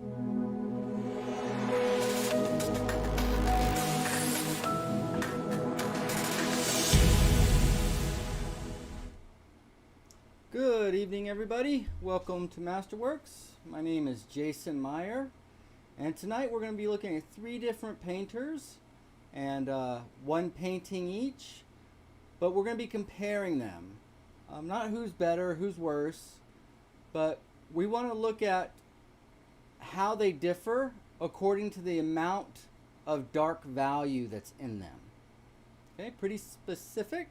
Good evening, everybody. Welcome to Masterworks. My name is Jason Meyer, and tonight we're going to be looking at 3 different painters and one painting each, but we're going to be comparing them. Not who's better, who's worse, but we want to look at how they differ according to the amount of dark value that's in them. Okay, pretty specific.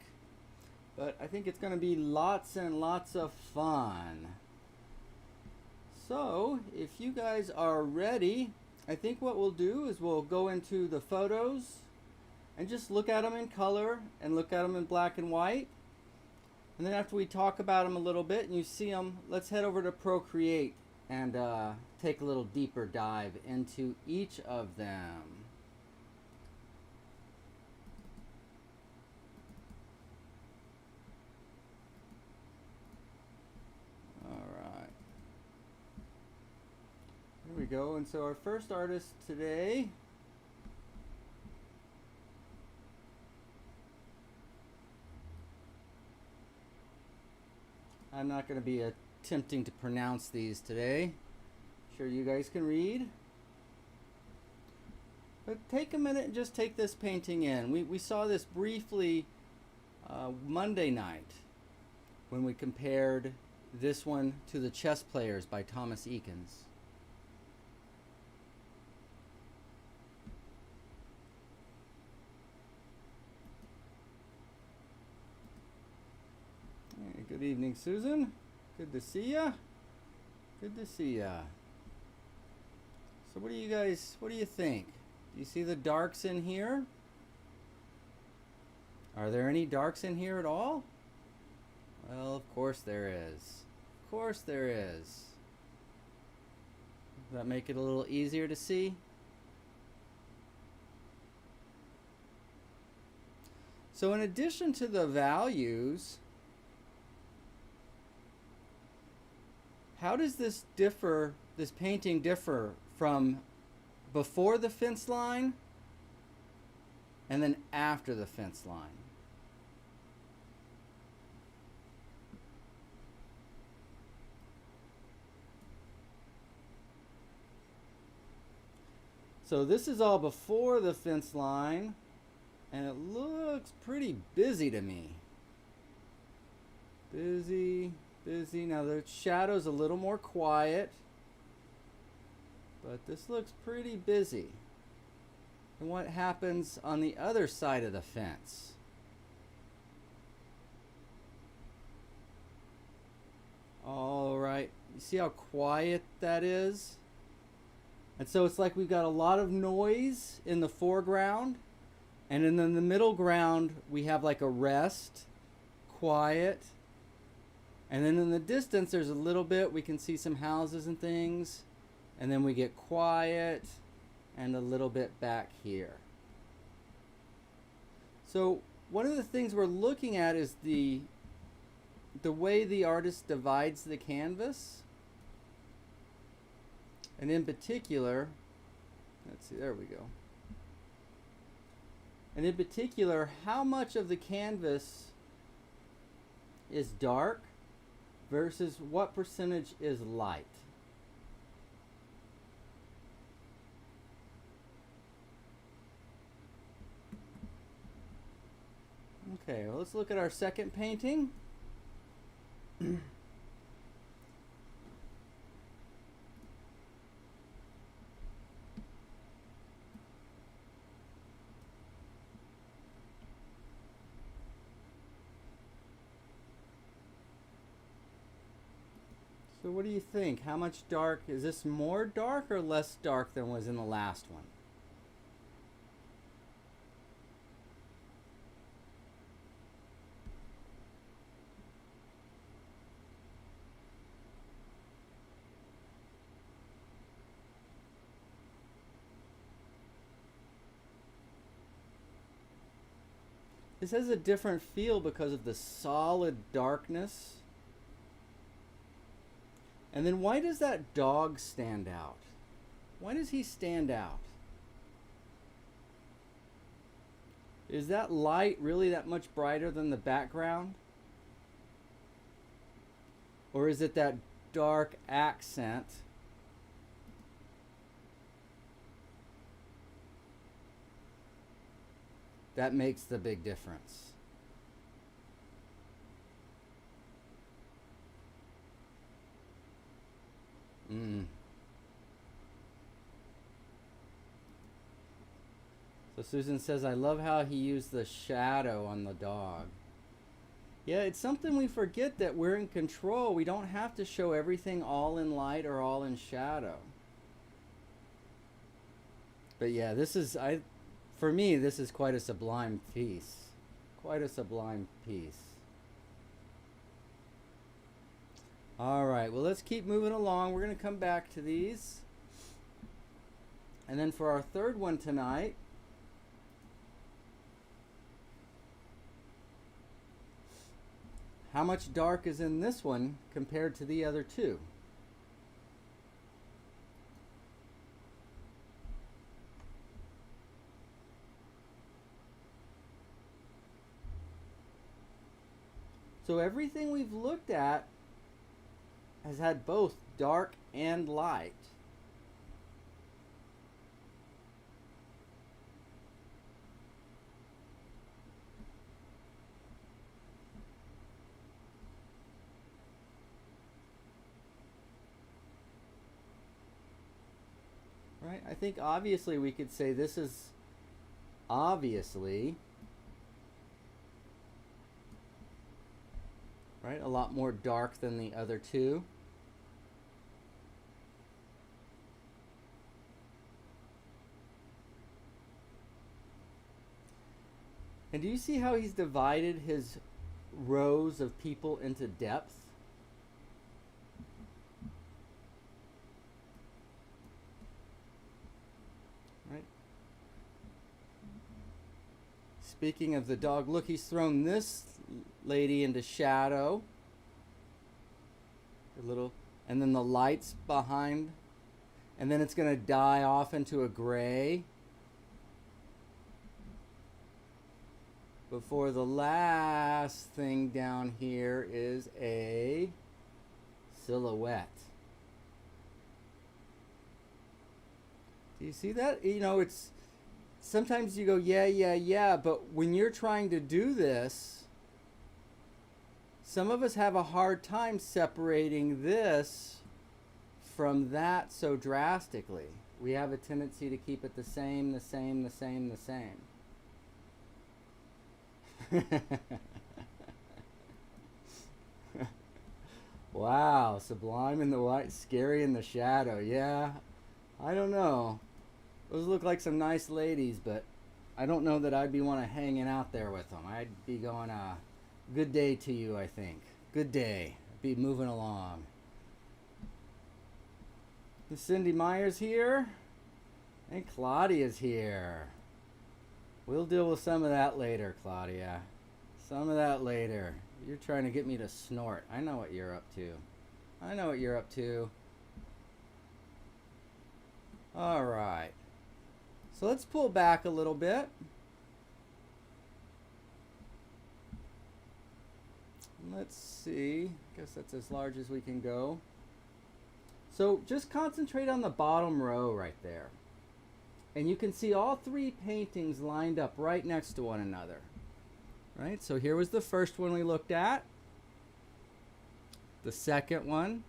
But I think it's going to be lots and lots of fun. So, if you guys are ready, I think what we'll do is we'll go into the photos and just look at them in color and look at them in black and white. And then after we talk about them a little bit and you see them, let's head over to Procreate and take a little deeper dive into each of them. Here we go, and so our first artist today I'm not going to be attempting to pronounce these today. Sure you guys can read. But take a minute and just take this painting in. We saw this briefly Monday night when we compared this one to The Chess Players by Thomas Eakins. Good evening, Susan. Good to see ya. Good to see ya. So what do you think? Do you see the darks in here? Are there any darks in here at all? Well, of course there is. Of course there is. Does that make it a little easier to see? So in addition to the values, how does this painting differ from before the fence line and then after the fence line? So this is all before the fence line, and it looks pretty busy to me. Busy. Now the shadow's a little more quiet, but this looks pretty busy. And what happens on the other side of the fence? All right, you see how quiet that is? And so it's like we've got a lot of noise in the foreground, and in the middle ground we have like a rest, quiet. And then in the distance, there's a little bit, we can see some houses and things. And then we get quiet and a little bit back here. So one of the things we're looking at is the way the artist divides the canvas. And in particular, let's see, there we go. And in particular, how much of the canvas is dark versus what percentage is light. Okay, well, let's look at our second painting. So what do you think? How much dark? Is this more dark or less dark than was in the last one? This has a different feel because of the solid darkness. And then why does that dog stand out? Why does he stand out? Is that light really that much brighter than the background? Or is it that dark accent that makes the big difference? So Susan says, I love how he used the shadow on the dog. Yeah, it's something we forget, that we're in control. We don't have to show everything all in light or all in shadow. But yeah, for me, this is quite a sublime piece. Quite a sublime piece. All right, well, let's keep moving along. We're going to come back to these. And then for our third one tonight, how much dark is in this one compared to the other two? So everything we've looked at has had both dark and light. Right? I think obviously we could say this is obviously, right, a lot more dark than the other two. And do you see how he's divided his rows of people into depth? Right? Speaking of the dog, look, he's thrown this lady into shadow. A little, and then the lights behind, and then it's going to die off into a gray before the last thing down here is a silhouette. Do you see that? You know, it's sometimes you go, yeah, but when you're trying to do this, some of us have a hard time separating this from that so drastically. We have a tendency to keep it the same. Wow, sublime in the light, scary in the shadow. Yeah, I don't know. Those look like some nice ladies, but I don't know that I'd be hanging out there with them. I'd be going, good day to you, I think. Good day. Be moving along. Cindy Meyer's here, and Claudia's here. We'll deal with some of that later, Claudia. Some of that later. You're trying to get me to snort. I know what you're up to. All right. So let's pull back a little bit. Let's see. I guess that's as large as we can go. So just concentrate on the bottom row right there. And you can see all three paintings lined up right next to one another. Right? So here was the first one we looked at. The second one.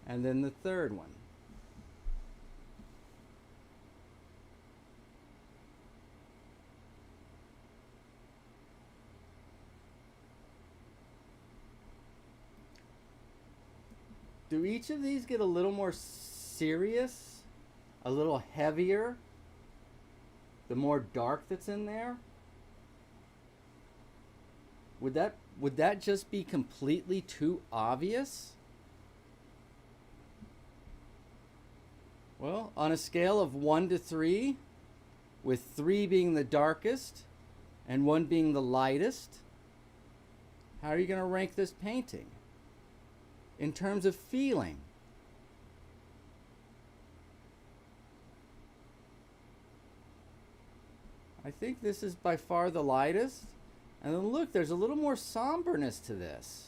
And then the third one. Do each of these get a little more serious? A little heavier? The more dark that's in there? Would that just be completely too obvious? Well, on a scale of 1 to 3, with 3 being the darkest and 1 being the lightest, how are you going to rank this painting in terms of feeling? I think this is by far the lightest. And then look, there's a little more somberness to this.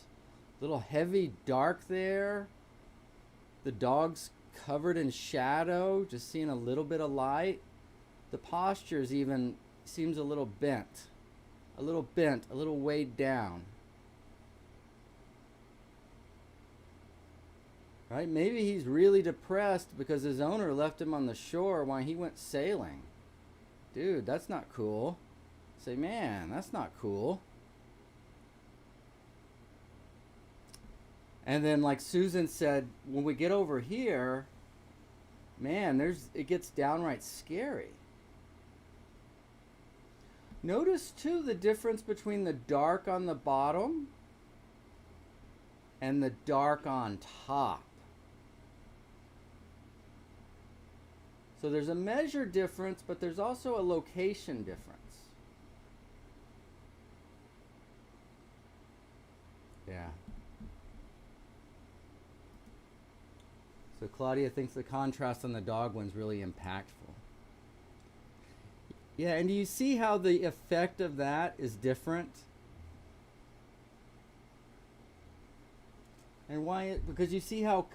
A little heavy dark there. The dog's covered in shadow, just seeing a little bit of light. The posture is even seems a little bent. A little weighed down. Right? Maybe he's really depressed because his owner left him on the shore while he went sailing. Dude, that's not cool. Say, man, that's not cool. And then, like Susan said, when we get over here, man, it gets downright scary. Notice too the difference between the dark on the bottom and the dark on top. So there's a measure difference, but there's also a location difference. Yeah. So Claudia thinks the contrast on the dog one's really impactful. Yeah, and do you see how the effect of that is different? And why? Because you see how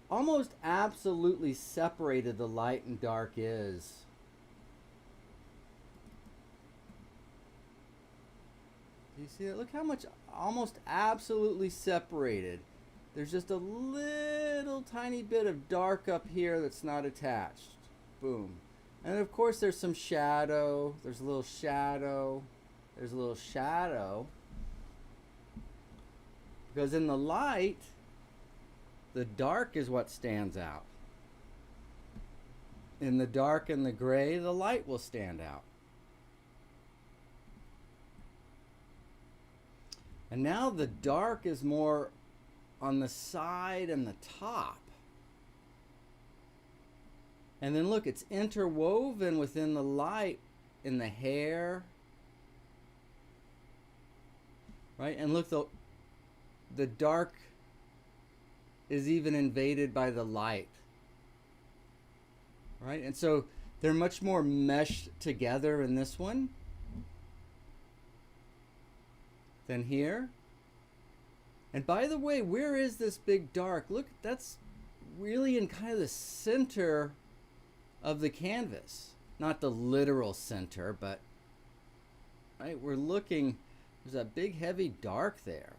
almost absolutely separated the light and dark is. Do you see that? Look how much almost absolutely separated. There's just a little tiny bit of dark up here that's not attached. Boom. And of course there's some shadow. There's a little shadow. There's a little shadow. Because in the light, the dark is what stands out. In the dark and the gray, the light will stand out. And now the dark is more on the side and the top. And then look, it's interwoven within the light in the hair. Right? And look, the dark is even invaded by the light. Right? And so they're much more meshed together in this one than here. And by the way, where is this big dark? Look, that's really in kind of the center of the canvas. Not the literal center, but right, we're looking, there's that big heavy dark there.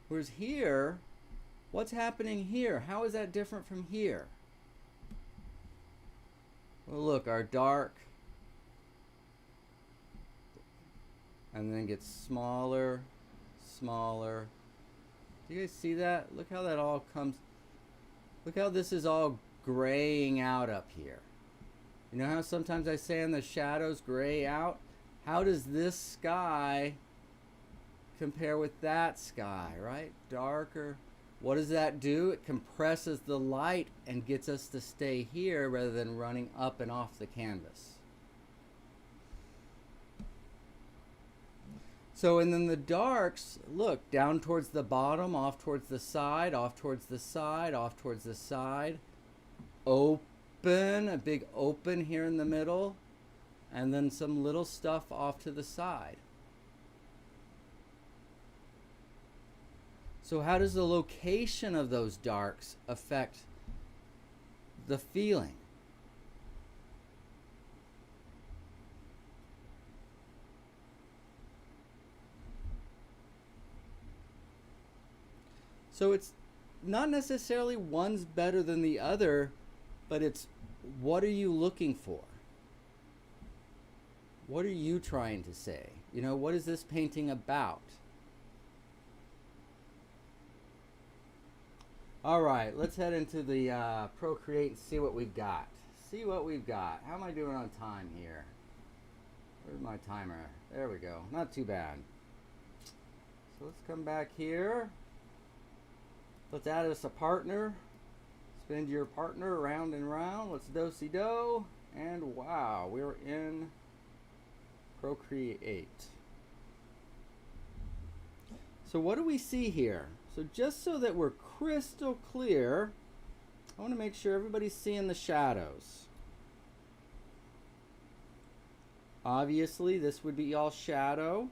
Whereas here, what's happening here? How is that different from here? Well, look, our dark, and then gets smaller, smaller. Do you guys see that? Look how that all comes. Look how this is all graying out up here. You know how sometimes I say in the shadows gray out? How does this sky compare with that sky, right? Darker. What does that do? It compresses the light and gets us to stay here rather than running up and off the canvas. So, and then the darks, look, down towards the bottom, off towards the side, off towards the side, off towards the side. Open, a big open here in the middle, and then some little stuff off to the side. So how does the location of those darks affect the feeling? So it's not necessarily one's better than the other, but it's what are you looking for? What are you trying to say? You know, what is this painting about? All right, let's head into the Procreate and see what we've got. See what we've got. How am I doing on time here? Where's my timer? There we go. Not too bad. So let's come back here. Let's add us a partner. Spin your partner round and round. Let's do-si-do. And wow, we're in Procreate. So what do we see here? So just so that we're crystal clear, I want to make sure everybody's seeing the shadows. Obviously, this would be all shadow.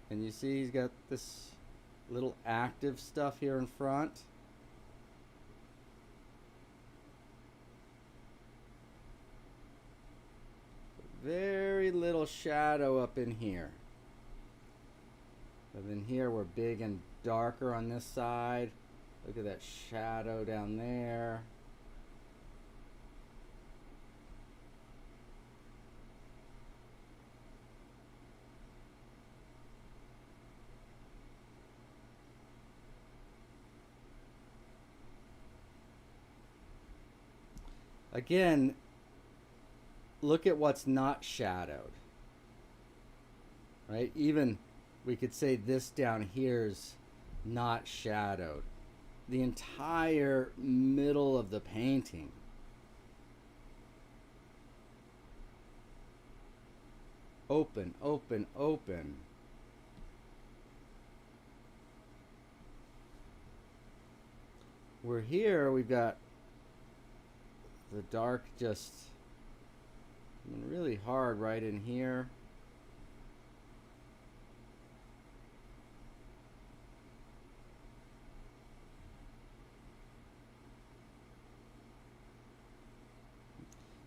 And you see he's got this little active stuff here in front. Very little shadow up in here. But then here we're big and darker on this side. Look at that shadow down there. Again, look at what's not shadowed. Right? Even we could say this down here's not shadowed. The entire middle of the painting. Open, open, open. We're here, we've got the dark just really hard right in here.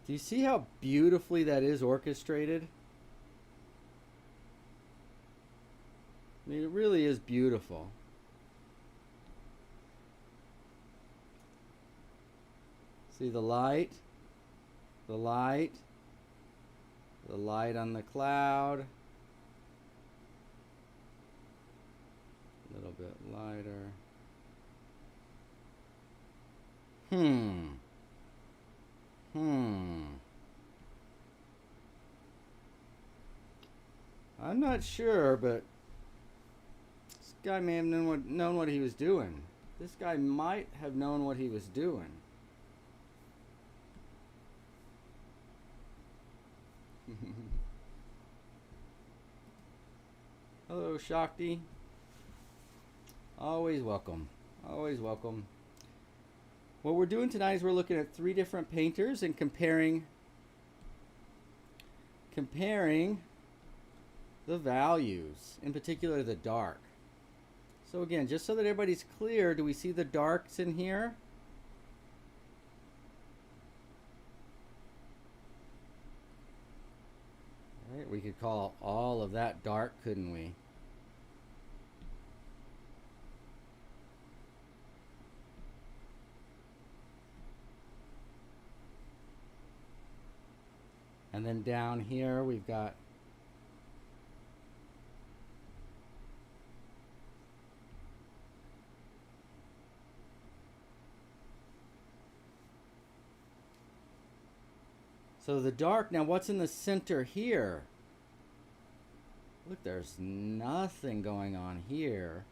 Do you see how beautifully that is orchestrated? I mean, it really is beautiful. See the light, the light, the light on the cloud. A little bit lighter. I'm not sure, but this guy may have known what he was doing. This guy might have known what he was doing. Hello, Shakti. Always welcome. Always welcome. What we're doing tonight is we're looking at 3 different painters and comparing the values, in particular the dark. So again, just so that everybody's clear, do we see the darks in here? Right, we could call all of that dark, couldn't we? And then down here we've got so the dark. Now what's in the center here? Look, there's nothing going on here.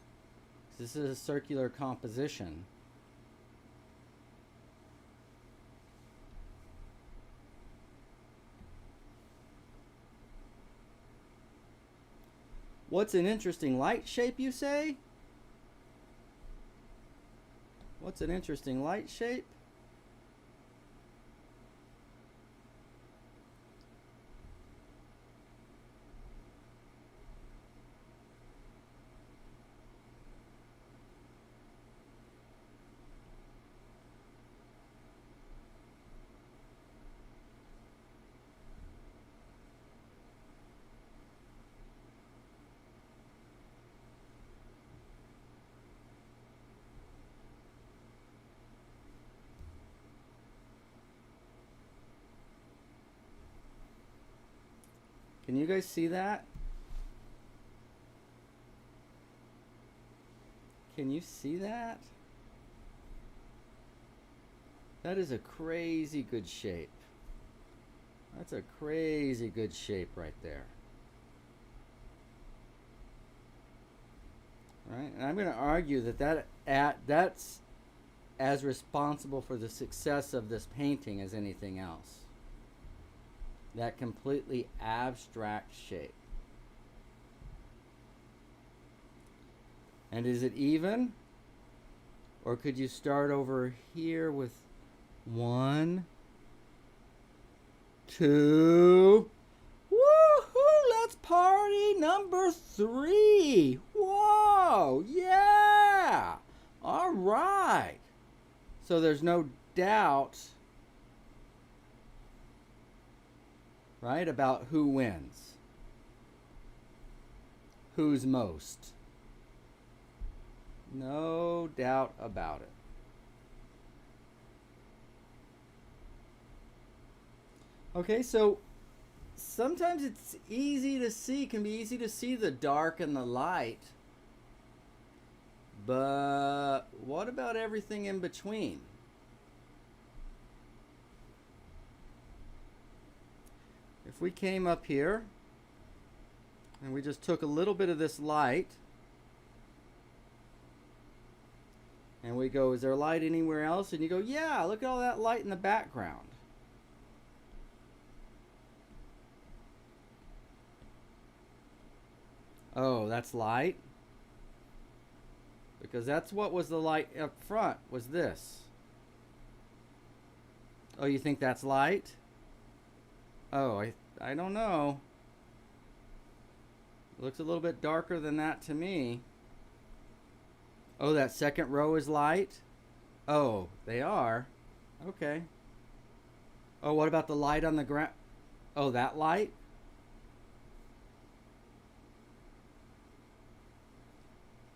This is a circular composition. What's an interesting light shape, you say? What's an interesting light shape? Can you guys see that? Can you see that? That is a crazy good shape. That's a crazy good shape right there. Right? And I'm going to argue that that's as responsible for the success of this painting as anything else. That completely abstract shape. And is it even? Or could you start over here with 1, 2. Woohoo! Let's party number 3. Whoa! Yeah! All right. So there's no doubt, right, about who wins. Who's most. No doubt about it. Okay, so sometimes it's easy to see, can be easy to see the dark and the light. But what about everything in between? If we came up here and we just took a little bit of this light and we go, is there light anywhere else? And you go, yeah, look at all that light in the background. Oh, that's light? Because that's what was the light up front, was this. Oh, you think that's light? Oh, I don't know. It looks a little bit darker than that to me. Oh, that second row is light? Oh, they are. Okay. Oh, what about the light on the ground? Oh, that light?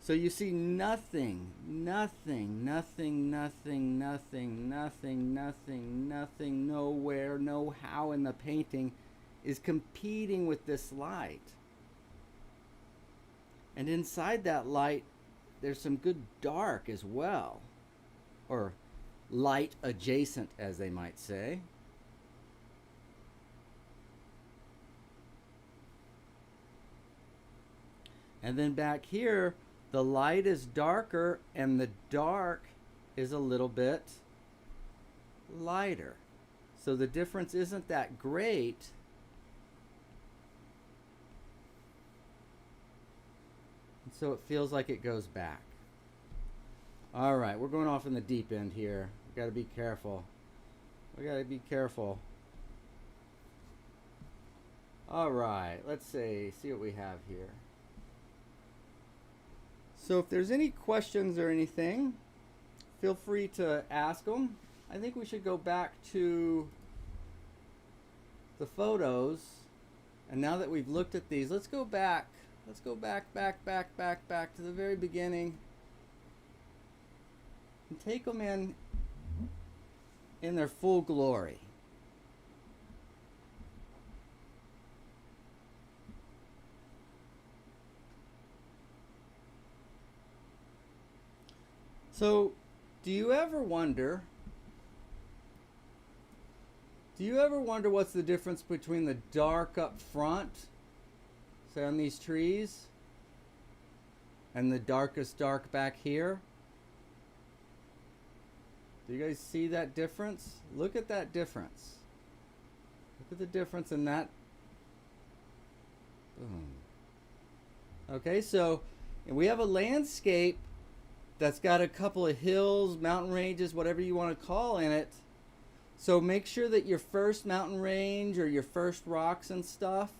So you see nothing, nothing, nothing, nothing, nothing, nothing, nothing, nothing, nowhere, no how in the painting is competing with this light. And inside that light, there's some good dark as well. Or light adjacent, as they might say. And then back here, the light is darker and the dark is a little bit lighter. So the difference isn't that great. And so it feels like it goes back. All right, we're going off in the deep end here. We got to be careful. We got to be careful. All right, let's see what we have here. So if there's any questions or anything, feel free to ask them. I think we should go back to the photos. And now that we've looked at these, let's go back. Let's go back to the very beginning. And take them in their full glory. So, do you ever wonder what's the difference between the dark up front, say on these trees, and the darkest dark back here? Do you guys see that difference? Look at that difference. Look at the difference in that. Boom. Okay, so we have a landscape that's got a couple of hills, mountain ranges, whatever you want to call in it. So make sure that your first mountain range or your first rocks and stuff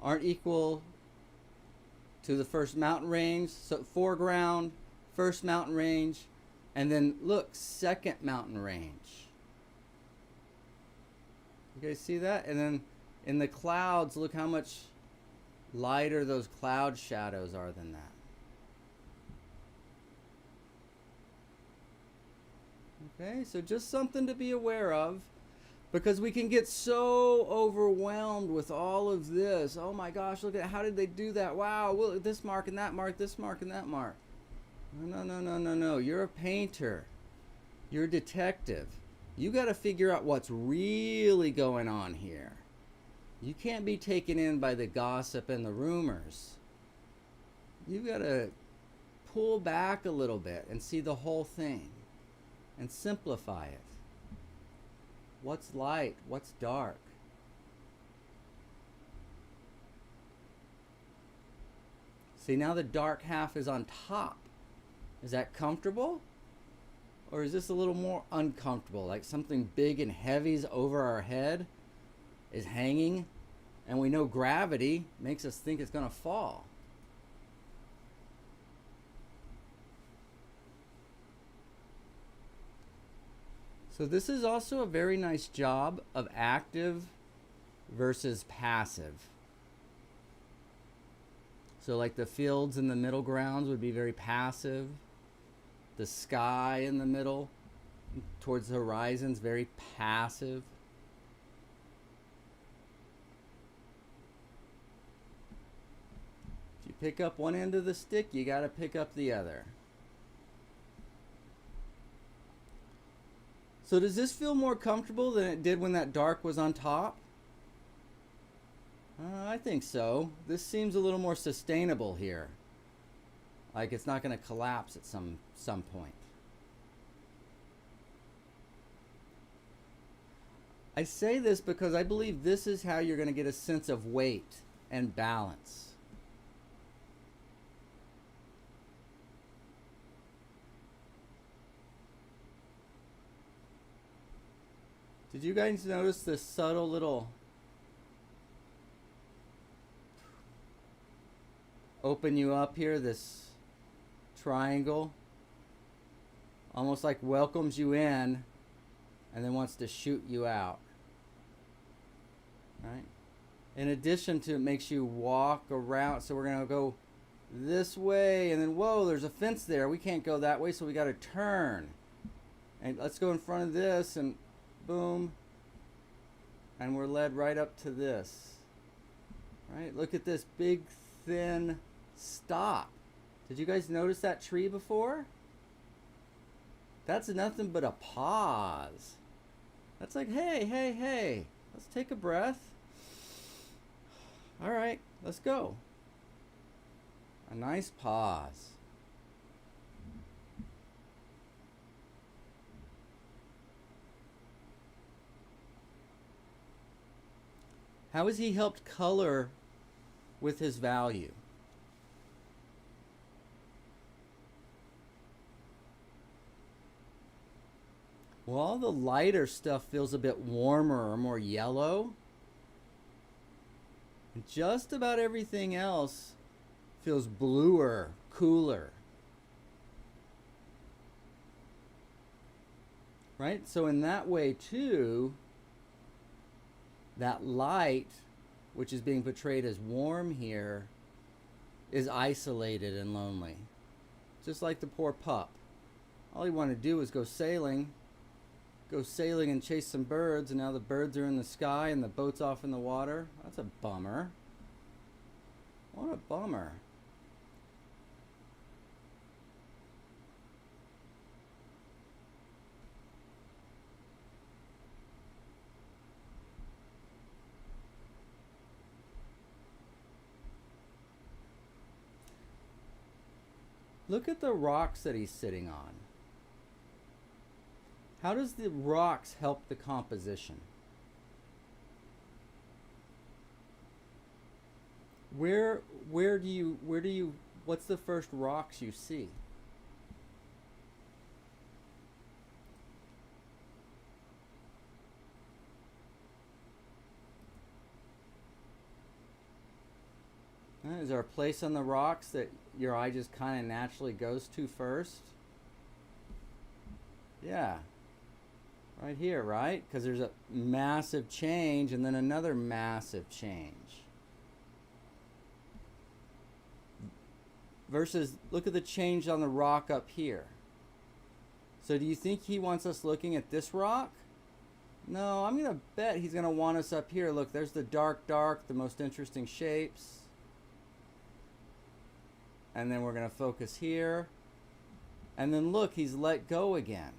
aren't equal to the first mountain range. So foreground, first mountain range, and then look, second mountain range. You guys see that? And then in the clouds, look how much lighter those cloud shadows are than that. Okay, so just something to be aware of, because we can get so overwhelmed with all of this. Oh my gosh, look at how did they do that? Wow, well, this mark and that mark, this mark and that mark. No. You're a painter. You're a detective. You got to figure out what's really going on here. You can't be taken in by the gossip and the rumors. You got to pull back a little bit and see the whole thing. And simplify it. What's light? What's dark? See, now the dark half is on top. Is that comfortable? Or is this a little more uncomfortable, like something big and heavy's over our head is hanging, and we know gravity makes us think it's going to fall? So this is also a very nice job of active versus passive. So like the fields in the middle grounds would be very passive. The sky in the middle towards the horizon's very passive. If you pick up one end of the stick, you got to pick up the other. So does this feel more comfortable than it did when that dark was on top? I think so. This seems a little more sustainable here. Like it's not going to collapse at some point. I say this because I believe this is how you're going to get a sense of weight and balance. Did you guys notice this subtle little open you up here, this triangle? Almost like welcomes you in and then wants to shoot you out. Right? In addition to, it makes you walk around. So we're going to go this way and then, whoa, there's a fence there. We can't go that way, so we got to turn. And let's go in front of this and boom, and we're led right up to this. Right? Look at this big, thin stop. Did you guys notice that tree before? That's nothing but a pause. That's like, hey, hey, hey, let's take a breath. All right, let's go. A nice pause. How has he helped color with his value? Well, all the lighter stuff feels a bit warmer or more yellow. And just about everything else feels bluer, cooler. Right? So in that way too, that light, which is being portrayed as warm here, is isolated and lonely. Just like the poor pup. All he wanted to do was go sailing and chase some birds, and now the birds are in the sky and the boat's off in the water. That's a bummer. What a bummer. Look at the rocks that he's sitting on. How does the rocks help the composition? Where do you what's the first rocks you see? Is there a place on the rocks that your eye just kind of naturally goes to first? Yeah. Right here, right? Because there's a massive change and then another massive change. Versus, look at the change on the rock up here. So do you think he wants us looking at this rock? No, I'm going to bet he's going to want us up here. Look, there's the dark, the most interesting shapes. And then we're going to focus here. And then look, he's let go again.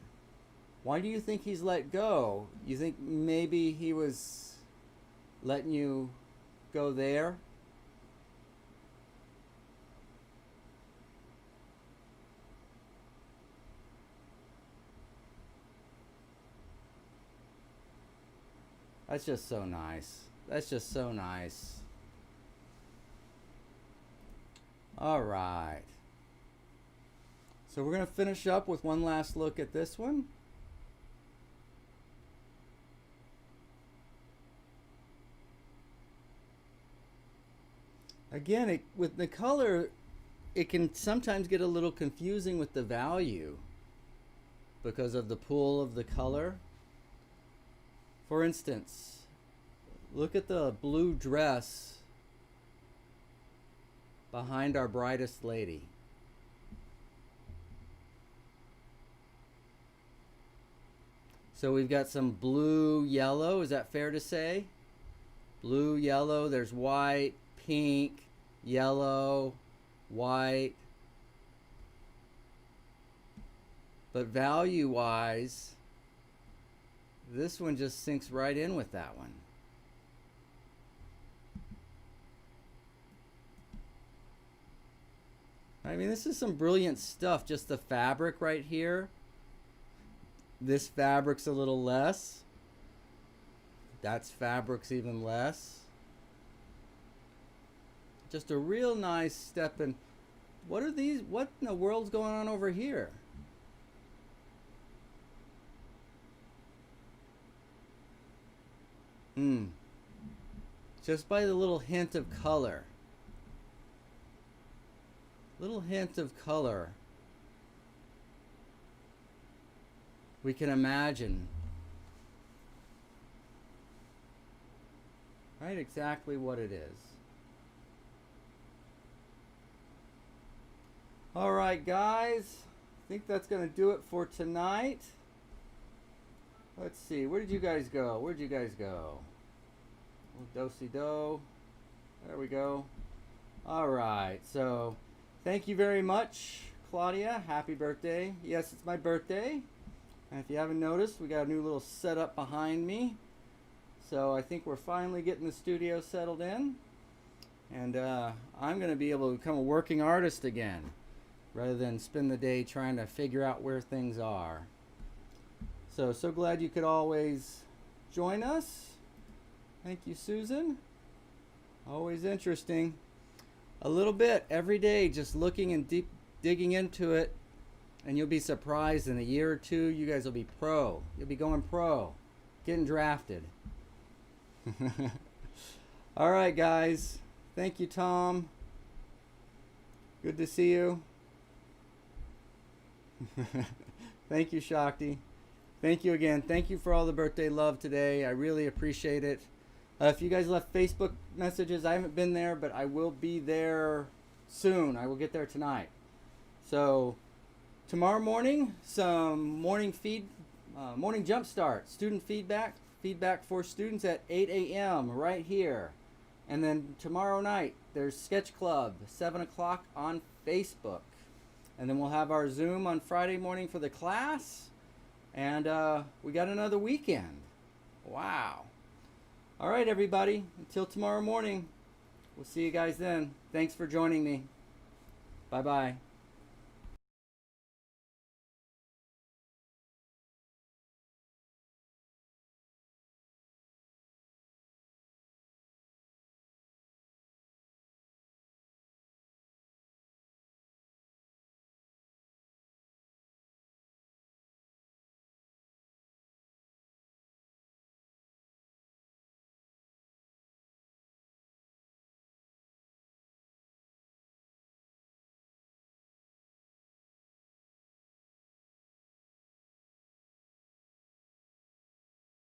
Why do you think he's let go? You think maybe he was letting you go there? That's just so nice. That's just so nice. All right. So we're going to finish up with one last look at this one. Again, with the color, it can sometimes get a little confusing with the value because of the pull of the color. For instance, look at the blue dress behind our brightest lady. So we've got some blue, yellow, is that fair to say? Blue, yellow, there's white, pink, yellow, white. But value-wise, this one just sinks right in with that one. I mean, this is some brilliant stuff. Just the fabric right here. This fabric's a little less. That's fabric's even less. Just a real nice step in. What are these? What in the world's going on over here? Just by the little hint of color. Little hint of color. We can imagine. Right, exactly what it is. All right, guys. I think that's going to do it for tonight. Let's see. Where did you guys go? Where'd you guys go? Do-si-do. There we go. All right. So, thank you very much, Claudia. Happy birthday. Yes, it's my birthday. And if you haven't noticed, we got a new little setup behind me. So, I think we're finally getting the studio settled in. And I'm going to be able to become a working artist again, rather than spend the day trying to figure out where things are. So glad you could always join us. Thank you, Susan. Always interesting. A little bit every day, just looking and deep digging into it, and you'll be surprised in a year or two, you guys will be pro. You'll be going pro, getting drafted. All right, guys. Thank you, Tom. Good to see you. Thank you, Shakti. Thank you again. Thank you for all the birthday love today. I really appreciate it. If you guys left Facebook messages, I haven't been there, but I will be there soon. I will get there tonight. So tomorrow morning, some morning jump start, student feedback for students at 8 a.m. right here. And then tomorrow night, there's Sketch Club, 7 o'clock on Facebook. And then we'll have our Zoom on Friday morning for the class. And we got another weekend. Wow. All right, everybody. Until tomorrow morning. We'll see you guys then. Thanks for joining me. Bye-bye.